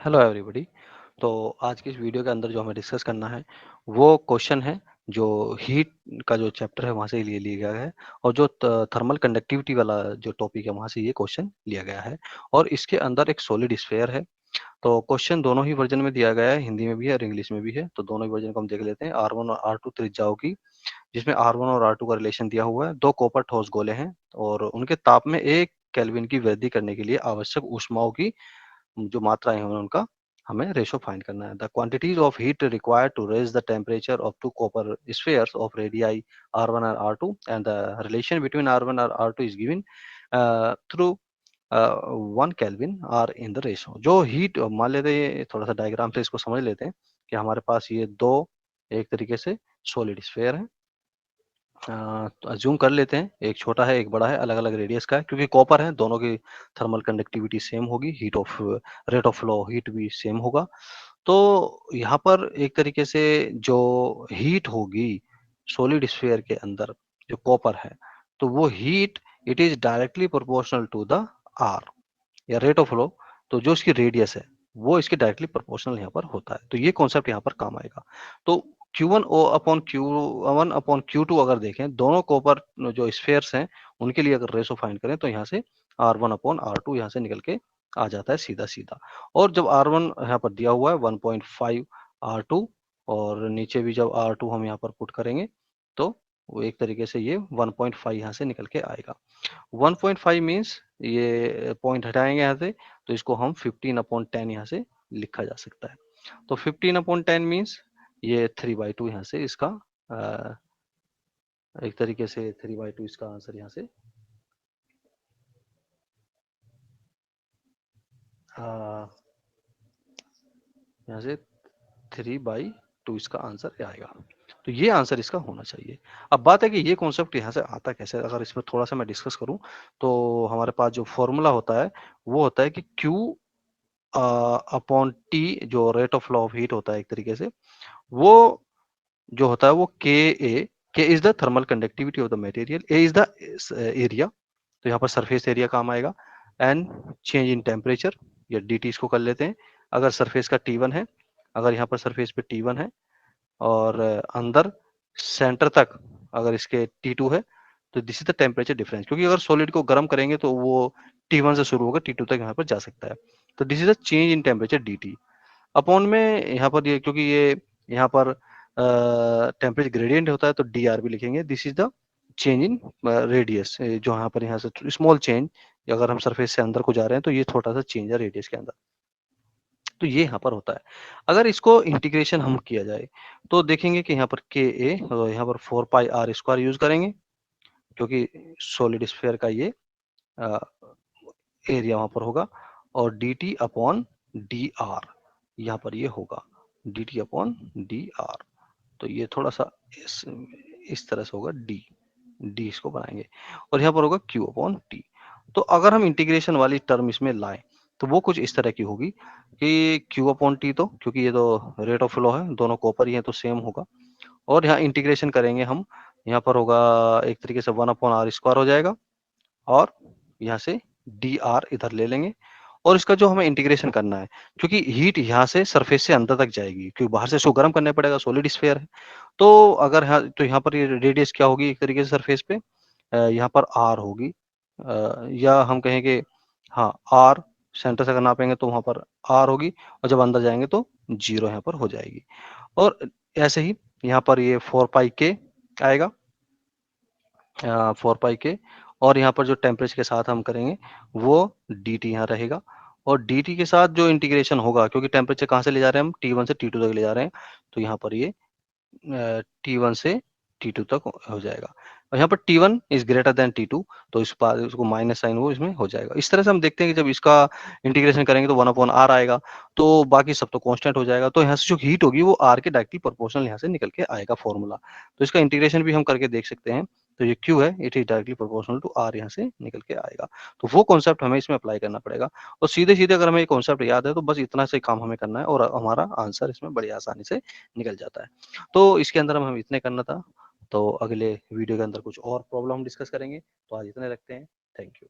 Hello everybody. तो आज की इस वीडियो के अंदर जो हमें डिस्कस करना है वो क्वेश्चन है जो हीट का जो चैप्टर है वहाँ से लिए लिया गया है और जो थर्मल कंडक्टिविटी वाला जो टॉपिक है वहाँ से ये क्वेश्चन लिया गया है और इसके अंदर एक सॉलिड स्फीयर है। तो क्वेश्चन दोनों ही वर्जन में दिया गया है, हिंदी में भी है और इंग्लिश में भी है। तो दोनों ही वर्जन को हम देख लेते हैं। R1 और R2 त्रिज्याओं की, जिसमें R1 और R2 का रिलेशन दिया हुआ है। दो कॉपर ठोस गोले हैं और उनके ताप में 1 केल्विन की वृद्धि करने के लिए आवश्यक ऊष्माओं की जो मात्राएं हैं उनका हमें रेशो फाइंड करना है। The quantities of heat required to raise the temperature of two copper spheres of radii R1 और R2 and the relation between R1 और R2 is given through 1 kelvin are in the ratio. जो heat मान लेते हैं, थोड़ा सा diagram से इसको समझ लेते हैं कि हमारे पास ये दो एक तरीके से सॉलिड स्फीयर है। तो अज्यूम कर लेते हैं, एक छोटा है एक बड़ा है, अलग अलग रेडियस का है। क्योंकि कॉपर है दोनों की थर्मल कंडक्टिविटी सेम होगी, heat of rate of flow heat भी सेम होगा। तो यहाँ पर एक तरीके से जो हीट होगी सॉलिड स्फीयर के अंदर जो कॉपर है, तो वो heat it is directly proportional to the R या रेट ऑफ फ्लो। तो जो इसकी रेडियस है वो इसके डायरेक्टली प्रोपोर्शनल यहाँ पर होता है। तो ये कॉन्सेप्ट यहाँ पर काम आएगा। तो Q1 O upon Q1 upon Q2 अगर देखें, दोनों कॉपर जो स्फेयर्स हैं उनके लिए अगर रेशो फाइंड करें तो यहाँ से R1 अपॉन R2 यहाँ से निकल के आ जाता है सीधा सीधा। और जब R1 यहाँ पर दिया हुआ है 1.5 R2 और नीचे भी जब R2 हम यहाँ पर पुट करेंगे तो वो एक तरीके से ये 1.5 यहाँ से निकल के आएगा। 1.5 मीन्स ये पॉइंट हटाएंगे यहाँ से तो इसको हम 15/10 यहाँ से लिखा जा सकता है। तो 15/10 मीन्स ये 3/2 यहाँ से इसका एक तरीके से 3/2 इसका आंसर यहाँ से यहाँ से 3/2 इसका आंसर आएगा। तो ये आंसर इसका होना चाहिए। अब बात है कि ये कॉन्सेप्ट यहाँ से आता कैसे। अगर इसमें थोड़ा सा मैं डिस्कस करूं तो हमारे पास जो फॉर्मूला होता है वो होता है कि Q अपॉन T, जो rate of flow of heat होता है एक तरीके से, वो जो होता है वो के is the thermal conductivity of the material, A is the area, तो यहाँ पर सरफेस एरिया काम आएगा, एन चेंज इन टेम्परेचर या डी टी इसको कर लेते हैं। अगर सरफेस का T1 है, अगर यहाँ पर सरफेस पे T1 है और अंदर सेंटर तक अगर इसके T2 है तो this is the temperature difference. क्योंकि अगर सॉलिड को गर्म करेंगे तो वो T1 से शुरू होकर T2 तक यहाँ पर जा सकता है। तो this is the change in temperature D T upon में यहाँ पर ये, क्योंकि ये यहाँ पर टेम्परेचर ग्रेडियंट होता है तो डी आर भी लिखेंगे। This is the change in radius, जो यहाँ से स्मॉल चेंज, अगर हम सरफेस से अंदर को जा रहे हैं तो ये छोटा सा चेंज है रेडियस के अंदर। तो ये यहाँ पर होता है। अगर इसको इंटीग्रेशन हम किया जाए तो देखेंगे कि यहाँ पर के ए, यहाँ पर 4πr² यूज करेंगे क्योंकि सॉलिड स्फीयर का ये एरिया वहां पर होगा, और D T upon D R यहाँ पर ये होगा D T upon D R. तो ये थोड़ा सा इस तरह से होगा, डी इसको बनाएंगे और यहाँ पर होगा Q अपॉन टी। तो अगर हम इंटीग्रेशन वाली टर्म इसमें लाएं तो वो कुछ इस तरह की होगी कि Q अपॉन टी, तो क्योंकि ये तो रेट ऑफ फ्लो है, दोनों कॉपर ही है तो सेम होगा। और यहाँ इंटीग्रेशन करेंगे हम, यहाँ पर होगा एक तरीके से 1/r² हो जाएगा और यहाँ से डी आर इधर ले लेंगे। और इसका जो हमें इंटीग्रेशन करना है, क्योंकि हीट यहाँ से सरफेस से अंदर तक जाएगी, क्योंकि बाहर से इसको गर्म करना पड़ेगा, सॉलिड स्फीयर है। तो अगर तो यहाँ पर ये रेडियस क्या होगी एक तरीके से सरफेस पे, यहाँ पर आर होगी, या हम कहें कि हाँ आर, सेंटर से अगर नापेंगे तो वहां पर आर होगी और जब अंदर जाएंगे तो 0 यहाँ पर हो जाएगी। और ऐसे ही यहाँ पर ये 4πk आएगा, 4πk, और यहाँ पर जो टेम्परेचर के साथ हम करेंगे वो डी टी यहाँ रहेगा। और डी टी के साथ जो इंटीग्रेशन होगा, क्योंकि टेम्परेचर कहाँ से ले जा रहे हैं हम, T1 से T2 तक ले जा रहे हैं, तो यहाँ पर ये T1 से T2 तक हो जाएगा। और यहाँ पर T1 is greater than T2, तो इस बार उसको माइनस साइन वो इसमें हो जाएगा। इस तरह से हम देखते हैं कि जब इसका इंटीग्रेशन करेंगे तो 1/r आएगा, तो बाकी सब तो कांस्टेंट हो जाएगा। तो यहाँ से जो हीट होगी वो आर के डायरेक्टली प्रोपोर्शनल यहाँ से निकल के आएगा फॉर्मूला। तो इसका इंटीग्रेशन भी हम करके देख सकते हैं। तो ये Q है, it is directly proportional to R, यहाँ से निकल के आएगा। तो वो कॉन्सेप्ट हमें इसमें अप्लाई करना पड़ेगा। और सीधे सीधे अगर हमें ये कॉन्सेप्ट याद है तो बस इतना से काम हमें करना है और हमारा आंसर इसमें बड़ी आसानी से निकल जाता है। तो इसके अंदर हम इतने करना था। तो अगले वीडियो के अंदर कुछ और प्रॉब्लम डिस्कस करेंगे। तो आज इतने रखते हैं। Thank you.